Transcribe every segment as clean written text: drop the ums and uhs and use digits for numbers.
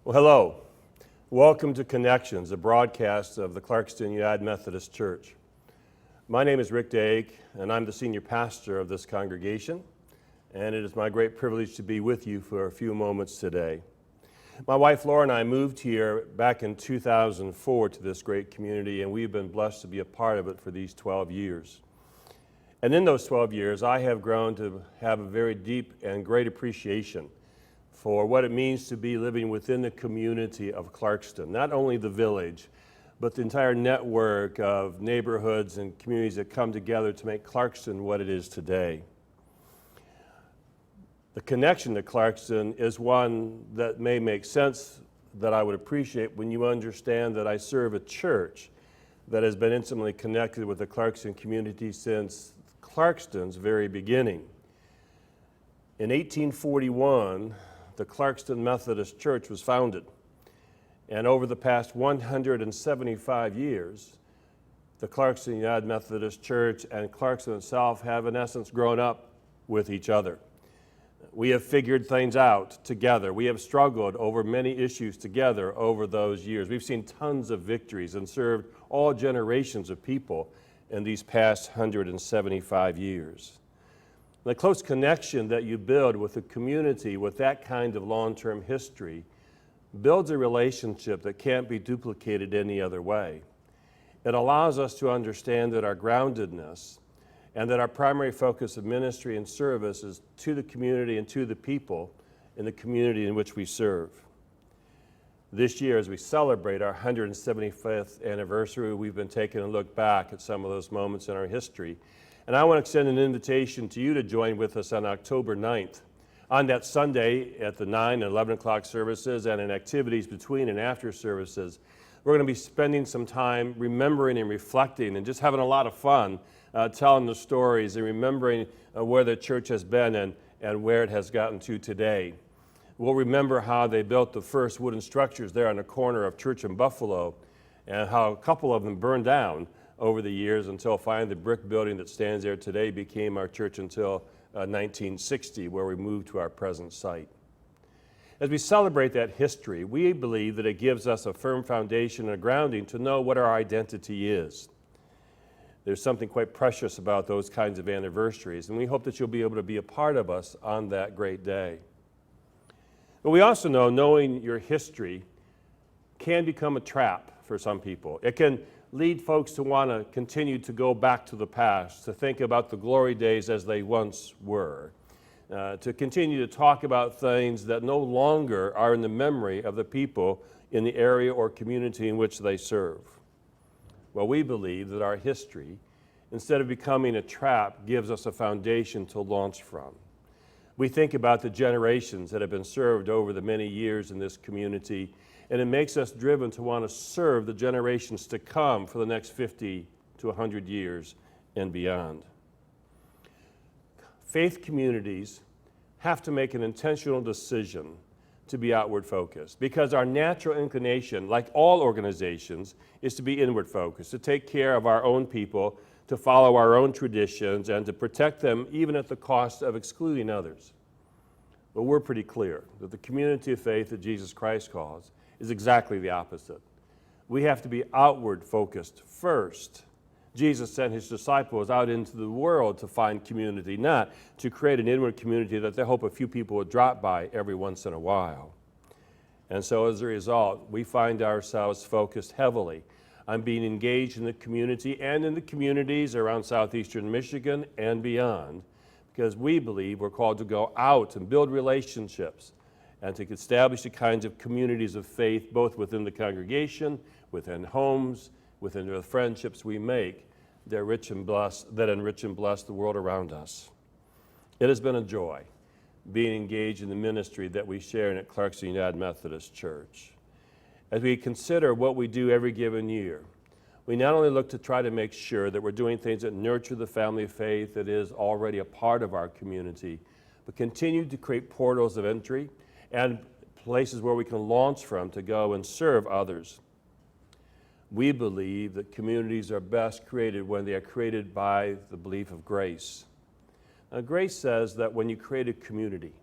Well, hello. Welcome to Connections, a broadcast of the Clarkston United Methodist Church. My name is Rick Dake, and I'm the senior pastor of this congregation, and it is my great privilege to be with you for a few moments today. My wife Laura and I moved here back in 2004 to this great community, and we've been blessed to be a part of it for these 12 years. And in those 12 years, I have grown to have a very deep and great appreciation for what it means to be living within the community of Clarkston, not only the village, but the entire network of neighborhoods and communities that come together to make Clarkston what it is today. The connection to Clarkston is one that may make sense, that I would appreciate when you understand that I serve a church that has been intimately connected with the Clarkston community since Clarkston's very beginning. In 1841, the Clarkston Methodist Church was founded, and over the past 175 years, the Clarkston United Methodist Church and Clarkston itself have in essence grown up with each other. We have figured things out together. We have struggled over many issues together over those years. We've seen tons of victories and served all generations of people in these past 175 years. The close connection that you build with a community with that kind of long-term history builds a relationship that can't be duplicated any other way. It allows us to understand that our groundedness and that our primary focus of ministry and service is to the community and to the people in the community in which we serve. This year, as we celebrate our 175th anniversary, we've been taking a look back at some of those moments in our history. And I want to extend an invitation to you to join with us on October 9th. On that Sunday at the 9 and 11 o'clock services and in activities between and after services, we're going to be spending some time remembering and reflecting and just having a lot of fun telling the stories and remembering where the church has been and where it has gotten to today. We'll remember how they built the first wooden structures there on the corner of Church and Buffalo, and how a couple of them burned down over the years until finally the brick building that stands there today became our church until 1960, where we moved to our present site. As we celebrate that history, we believe that it gives us a firm foundation and a grounding to know what our identity is. There's something quite precious about those kinds of anniversaries, and we hope that you'll be able to be a part of us on that great day. But we also know knowing your history can become a trap for some people. It can lead folks to want to continue to go back to the past, to think about the glory days as they once were, to continue to talk about things that no longer are in the memory of the people in the area or community in which they serve. Well, we believe that our history, instead of becoming a trap, gives us a foundation to launch from. We think about the generations that have been served over the many years in this community, and it makes us driven to want to serve the generations to come for the next 50 to 100 years and beyond. Faith communities have to make an intentional decision to be outward focused, because our natural inclination, like all organizations, is to be inward focused, to take care of our own people, to follow our own traditions, and to protect them even at the cost of excluding others. But we're pretty clear that the community of faith that Jesus Christ calls is exactly the opposite. We have to be outward focused first. Jesus sent his disciples out into the world to find community, not to create an inward community that they hope a few people would drop by every once in a while. And so as a result, we find ourselves focused heavily on being engaged in the community and in the communities around southeastern Michigan and beyond, because we believe we're called to go out and build relationships and to establish the kinds of communities of faith, both within the congregation, within homes, within the friendships we make, that enrich and bless the world around us. It has been a joy being engaged in the ministry that we share at Clarkston United Methodist Church. As we consider what we do every given year, we not only look to try to make sure that we're doing things that nurture the family of faith that is already a part of our community, but continue to create portals of entry and places where we can launch from to go and serve others. We believe that communities are best created when they are created by the belief of grace. Now, grace says that when you create a community,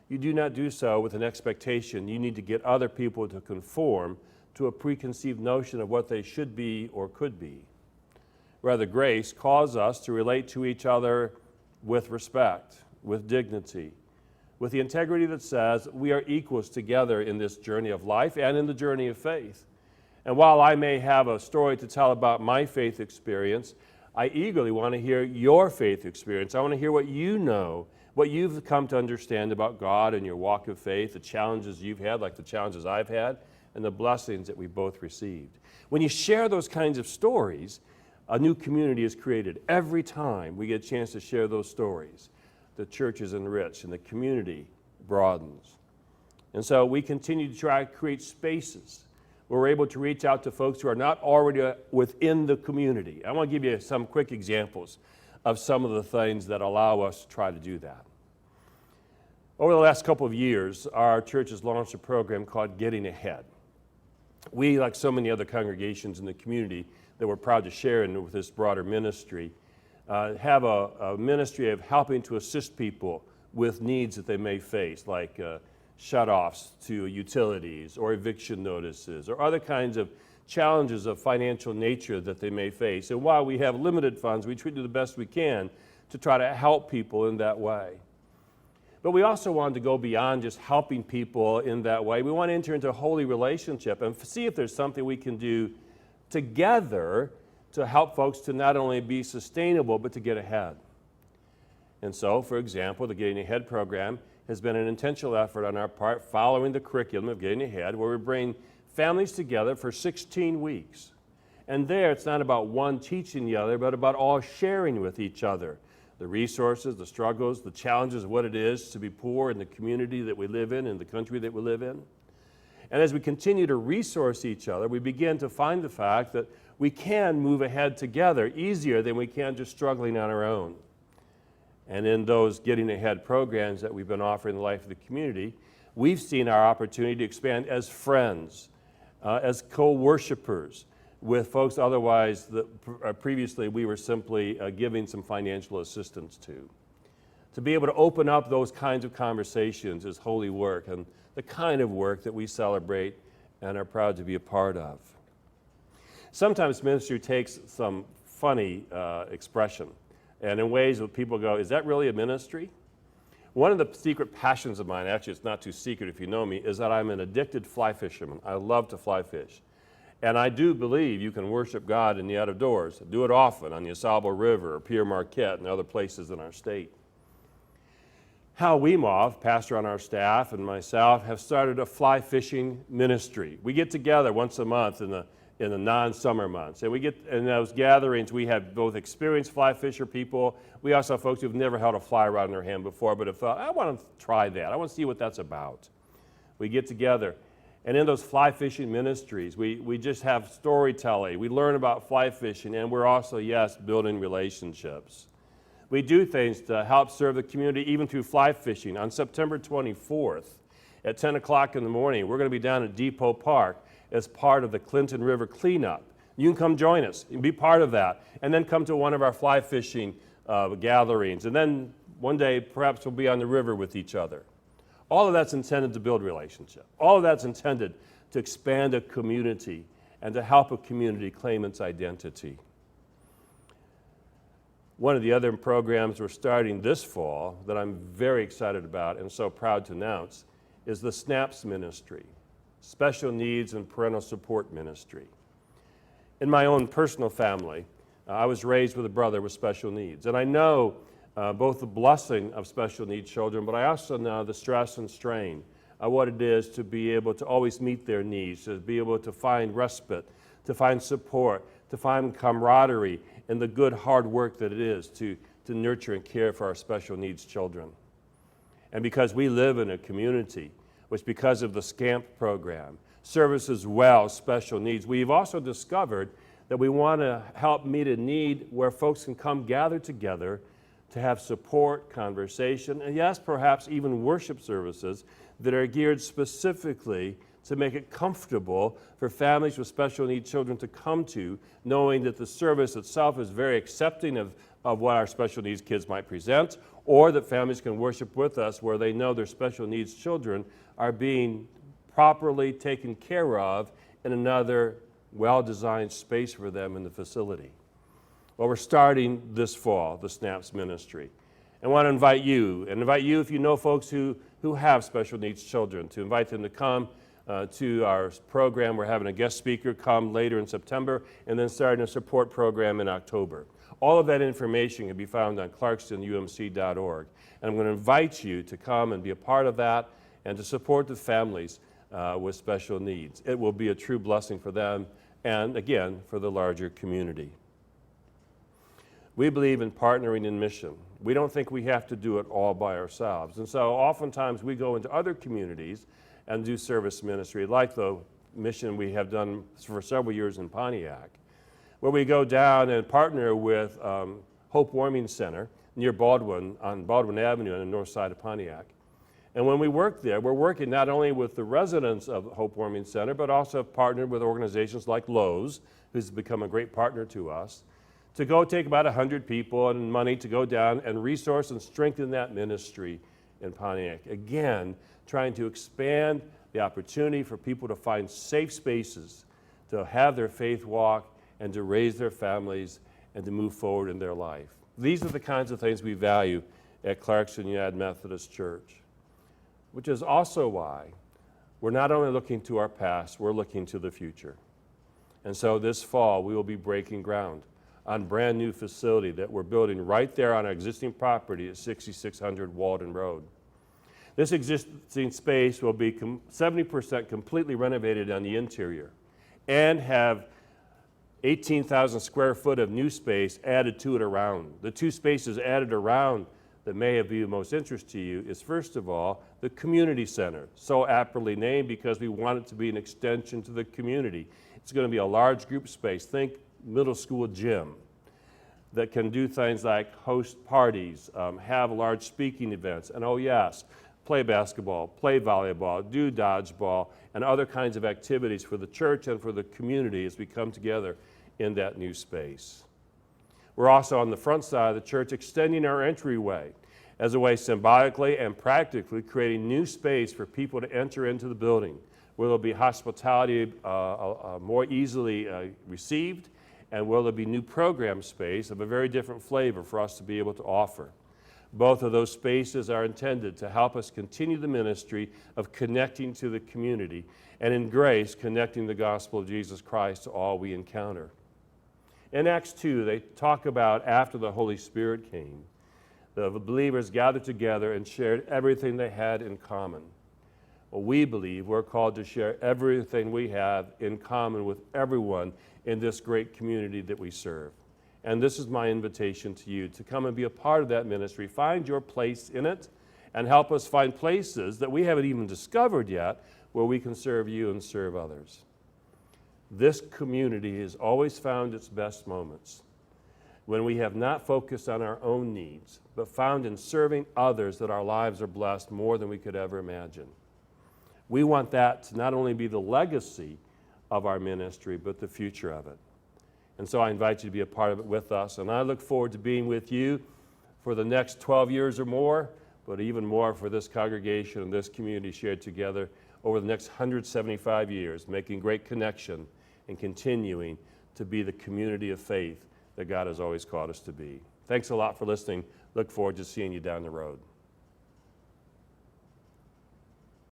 you do not do so with an expectation you need to get other people to conform to a preconceived notion of what they should be or could be. Rather, grace calls us to relate to each other with respect, with dignity, with the integrity that says we are equals together in this journey of life and in the journey of faith. And while I may have a story to tell about my faith experience, I eagerly want to hear your faith experience. I want to hear what you know, what you've come to understand about God and your walk of faith, the challenges you've had, like the challenges I've had, and the blessings that we both received. When you share those kinds of stories, a new community is created. Every time we get a chance to share those stories, the church is enriched and the community broadens. And so we continue to try to create spaces where we're able to reach out to folks who are not already within the community. I want to give you some quick examples of some of the things that allow us to try to do that. Over the last couple of years, our church has launched a program called Getting Ahead. We, like so many other congregations in the community that we're proud to share in with this broader ministry, have a ministry of helping to assist people with needs that they may face, like shut-offs to utilities or eviction notices or other kinds of challenges of financial nature that they may face. And while we have limited funds, we try to do the best we can to try to help people in that way. But we also wanted to go beyond just helping people in that way. We want to enter into a holy relationship and see if there's something we can do together to help folks to not only be sustainable, but to get ahead. And so, for example, the Getting Ahead program has been an intentional effort on our part following the curriculum of Getting Ahead, where we bring families together for 16 weeks. And there, it's not about one teaching the other, but about all sharing with each other the resources, the struggles, the challenges of what it is to be poor in the community that we live in the country that we live in. And as we continue to resource each other, we begin to find the fact that we can move ahead together easier than we can just struggling on our own. And in those Getting Ahead programs that we've been offering in the life of the community, we've seen our opportunity to expand as friends, as co-worshipers with folks otherwise that previously we were simply giving some financial assistance to. To be able to open up those kinds of conversations is holy work and the kind of work that we celebrate and are proud to be a part of. Sometimes ministry takes some funny expression, and in ways that people go, is that really a ministry? One of the secret passions of mine, actually it's not too secret if you know me, is that I'm an addicted fly fisherman. I love to fly fish. And I do believe you can worship God in the out of doors. Do it often on the Osable River or Pierre Marquette and other places in our state. Hal Weemoff, pastor on our staff, and myself have started a fly fishing ministry. We get together once a month in the non-summer months. And we get in those gatherings, we have both experienced fly fisher people. We also have folks who've never held a fly rod in their hand before, but have thought, I want to try that. I want to see what that's about. We get together. And in those fly fishing ministries, we just have storytelling. We learn about fly fishing, and we're also, yes, building relationships. We do things to help serve the community even through fly fishing. On September 24th at 10 o'clock in the morning, we're going to be down at Depot Park as part of the Clinton River cleanup. You can come join us and be part of that, and then come to one of our fly fishing gatherings. And then one day, perhaps we'll be on the river with each other. All of that's intended to build relationship. All of that's intended to expand a community and to help a community claim its identity. One of the other programs we're starting this fall that I'm very excited about and so proud to announce is the SNAPS ministry, Special Needs and Parental Support Ministry. In my own personal family, I was raised with a brother with special needs, and I know both the blessing of special needs children, but I also know the stress and strain of what it is to be able to always meet their needs, to be able to find respite, to find support, to find camaraderie in the good, hard work that it is to nurture and care for our special needs children. And because we live in a community which, because of the SCAMP program, services well special needs, we've also discovered that we want to help meet a need where folks can come gather together to have support, conversation, and yes, perhaps even worship services that are geared specifically to make it comfortable for families with special needs children to come to, knowing that the service itself is very accepting of what our special needs kids might present, or that families can worship with us where they know their special needs children are being properly taken care of in another well-designed space for them in the facility. Well, we're starting this fall, the SNAPS ministry. I want to invite you if you know folks who have special needs children, to invite them to come to our program. We're having a guest speaker come later in September, and then starting a support program in October. All of that information can be found on clarkstonumc.org. And I'm going to invite you to come and be a part of that and to support the families with special needs. It will be a true blessing for them and, again, for the larger community. We believe in partnering in mission. We don't think we have to do it all by ourselves. And so oftentimes we go into other communities and do service ministry, like the mission we have done for several years in Pontiac, where we go down and partner with Hope Warming Center near Baldwin, on Baldwin Avenue on the north side of Pontiac. And when we work there, we're working not only with the residents of Hope Warming Center, but also partnered with organizations like Lowe's, who's become a great partner to us, to go take about 100 people and money to go down and resource and strengthen that ministry in Pontiac. Again, trying to expand the opportunity for people to find safe spaces to have their faith walk and to raise their families and to move forward in their life. These are the kinds of things we value at Clarkston United Methodist Church, which is also why we're not only looking to our past, we're looking to the future. And so this fall, we will be breaking ground on a brand new facility that we're building right there on our existing property at 6600 Walden Road. This existing space will be 70% completely renovated on the interior and have 18,000 square foot of new space added to it around. The two spaces added around that may have been of most interest to you is, first of all, the community center, so aptly named because we want it to be an extension to the community. It's going to be a large group space. Think middle school gym that can do things like host parties, have large speaking events, and oh yes, play basketball, play volleyball, do dodgeball, and other kinds of activities for the church and for the community as we come together in that new space. We're also on the front side of the church extending our entryway as a way symbolically and practically creating new space for people to enter into the building, where there'll be hospitality more easily received, and where there'll be new program space of a very different flavor for us to be able to offer. Both of those spaces are intended to help us continue the ministry of connecting to the community, and in grace, connecting the gospel of Jesus Christ to all we encounter. In Acts 2, they talk about after the Holy Spirit came, the believers gathered together and shared everything they had in common. Well, we believe we're called to share everything we have in common with everyone in this great community that we serve. And this is my invitation to you to come and be a part of that ministry. Find your place in it and help us find places that we haven't even discovered yet where we can serve you and serve others. This community has always found its best moments when we have not focused on our own needs, but found in serving others that our lives are blessed more than we could ever imagine. We want that to not only be the legacy of our ministry, but the future of it. And so I invite you to be a part of it with us, and I look forward to being with you for the next 12 years or more, but even more for this congregation and this community shared together over the next 175 years, making great connection and continuing to be the community of faith that God has always called us to be. Thanks a lot for listening. Look forward to seeing you down the road.